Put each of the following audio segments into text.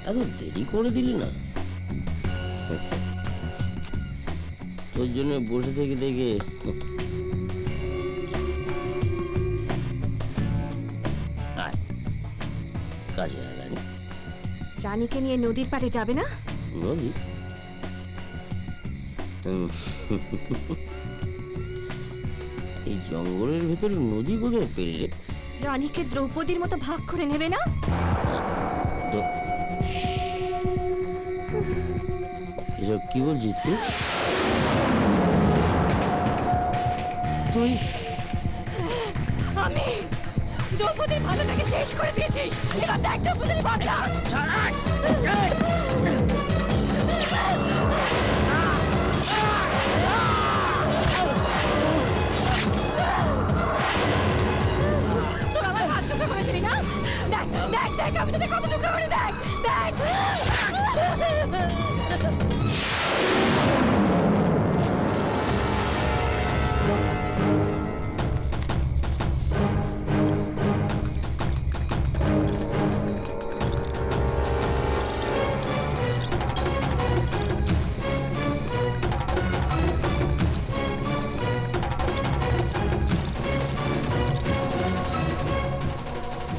এত দেরি করে দিলি না? তোর জন্য বসে থেকে দেখে কাজে আগানি। রানীকে নিয়ে নদীর পাড়ে যাবে না? নদী? এই জঙ্গলের ভেতরে নদী কোথায় পেলে? রানীকে দ্রৌপদীর মতো ভাগ করে নেবে না? এসব কি বলছিস তুই? তুই আমি দ্রৌপদীর ভালোটাকে শেষ করে দিয়েছি। এবার দেখ দ্রৌপদীর বাচ্চা। তোর আমার হাত টুকরো করেছিলি না? দেখ দেখ দেখ আমি তোদের কত টুকরো করে দেখ দেখ।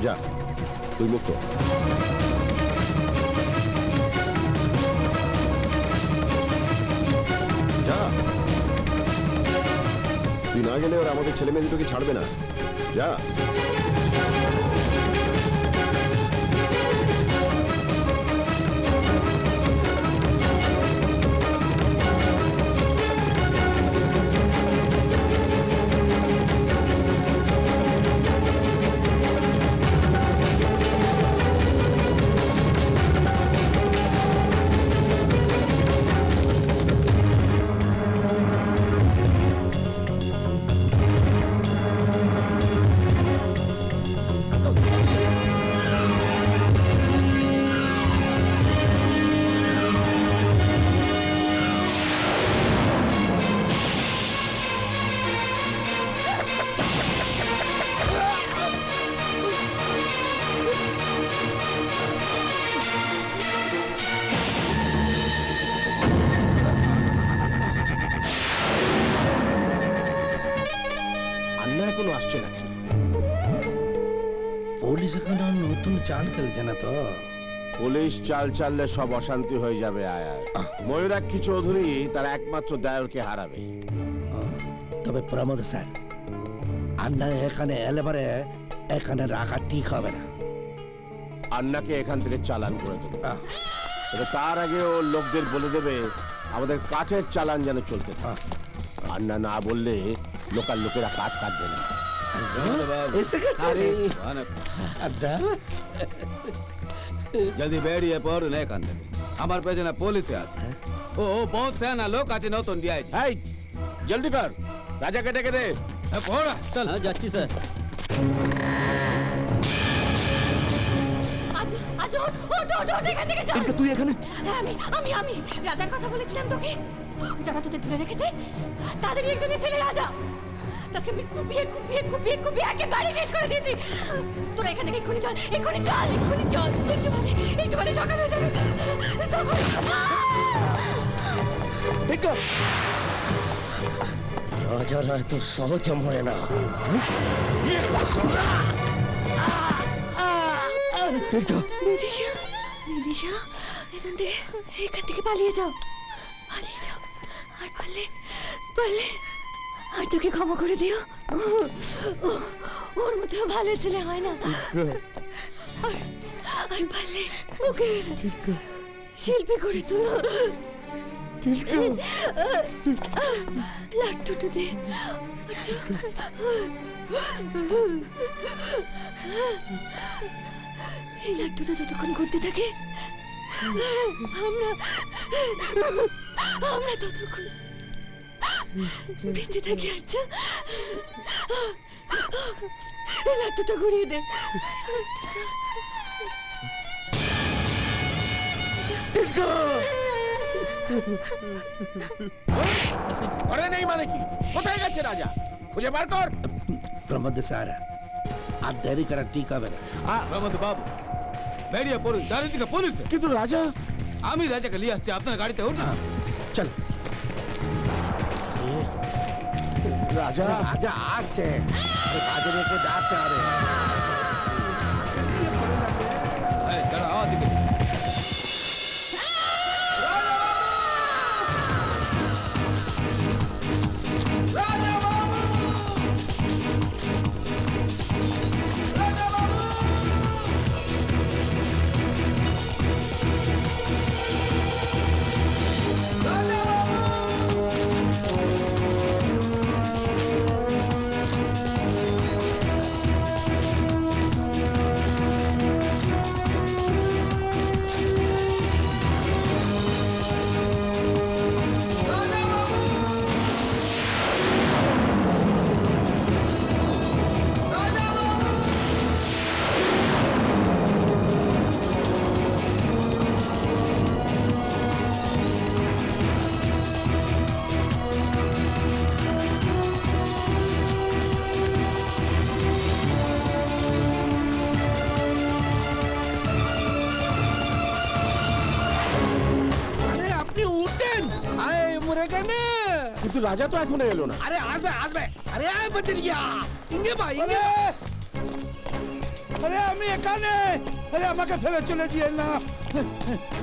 যা, তুই মুক্ত। যা, তুই না গেলে ওরা আমাদের ছেলে মেয়ে দুটোকে ছাড়বে না। যা। এখনো আসছে না কেন? পুলিশ এখন নতুন চাল খেলছে না তো? পুলিশ চাল চাললে সব অশান্তি হয়ে যাবে। আয়ার ময়ূরাক্ষী চৌধুরী তার একমাত্র দায়রকে হারাবে। তবে প্রমোদ স্যার, আন্না এখানে এলে পরে এখানে রাখা ঠিক হবে না। আন্নাকে এখান থেকে চালান করে দেবে। তবে তার আগে ও লোকদের বলে দেবে আমাদের কাঠের চালান যেন চলতে থাকে। আন্না না বললে লোকাল লোকেরা কাঠ কাটবে না। জলদি বেরিয়ে পড়ুন এখান থেকে, আমার পেছনে পুলিশে আছে। ও বহুত সেনা লোক আছে নতুন দিয়েছে। এই জলদি কর, রাজাকে ডেকে দে। চল। যাচ্ছি স্যার। তুই এখানে? আমি রাজার কথা বলেছিলাম তোকে। যারা তোদের ধরে রেখেছে তাদেরই একজনের ছেলে রাজা। তাকে আমি কুপিয়ে কুপিয়ে কুপিয়ে কুপিয়ে একেবারে শেষ করে দিয়েছি। তোরা এখান থেকে এক্ষুনি চল, এক্ষুনি চল, এক্ষুনি চল। একটু মানে সকাল হয়ে যাবে তখন। রাজারা এত সহজে মরে না। নিদিশা, এখান থেকে পালিয়ে যাও, পালিয়ে যাও। আর পারলে আর তোকে ক্ষমা করে দিও। ওর মতো ভালো ছেলে হয় না। আর পারলে ওকে শিল্পী করে তুলো। লাট্টুটা দে। এই লাট্টুটা যতক্ষণ ঘুরতে থাকে আমরা ততক্ষণ বেঁচে থাকি। আচ্ছা, লাট্টুটা ঘুরিয়ে দে। ঘরে নেই মানে কি? কোথায় গেছে রাজা? খুঁজে বার কর। প্রমোদ স্যার, আর দেরি করা ঠিক হবে না। প্রমোদ বাবু, বেরিয়ে পড়ুন, চারিদিকে পুলিশ। কিন্তু রাজা, আমি রাজাকে নিয়ে আসছি, আপনার গাড়িতে উঠুন। চল রাজা রাজা আসছে, কাজে রেখে ডাকছে। আরে এই, দাঁড়াও, ওদিকে। আরে আপনি উঠেন, আরে মরে গেল। কিন্তু রাজা তো এখনো এলো না। আরে আসবে আসবে, আরে আয় বচন গিয়া, ইঙ্গে বা ইঙ্গে। আরে আমি এখানে, আরে আমাকে ফেলে চলে যেও না।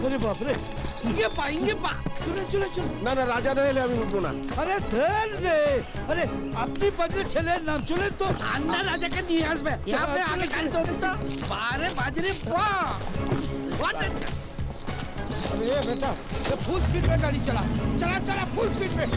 আরে বাপ রে, ইঙ্গে পা, চলে চলে চলে। না না, রাজা না এলে আমি উঠবো না। আরে ধর রে, আরে আপনি বাজরে ছেলের নাম চলে তো আন্না রাজাকে নিয়ে আসবে। আপনি আগে গাড়ি তো বারে বাজরে পা। अरे बेटा, ये फुल स्पीड में गाड़ी चला, चला चला फुल स्पीड में।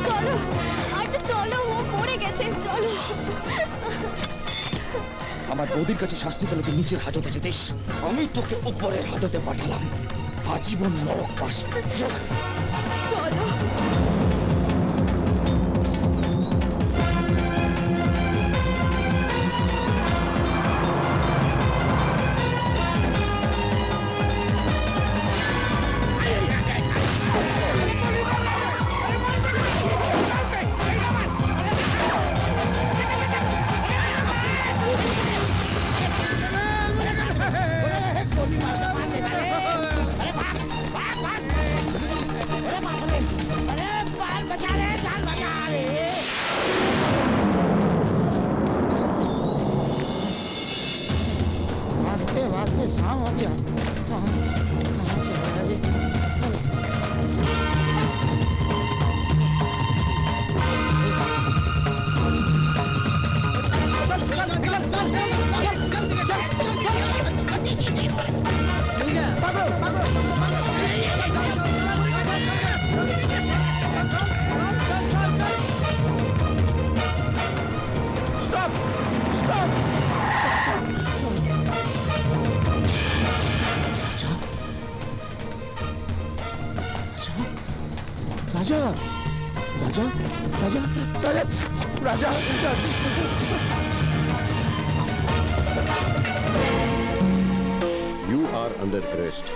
চলো আচ্ছা চলো, ও পড়ে গেছে, চলো। আমার বৌদির কাছে শাস্তি পেলে তুই নিচের হাজতে যেতিস, আমি তোকে উপরের হাজতে পাঠালাম, আজীবন নরক বাস। চলো Stop! Stop! রাজা রাজা রাজা রাজা রাজা You are under arrest.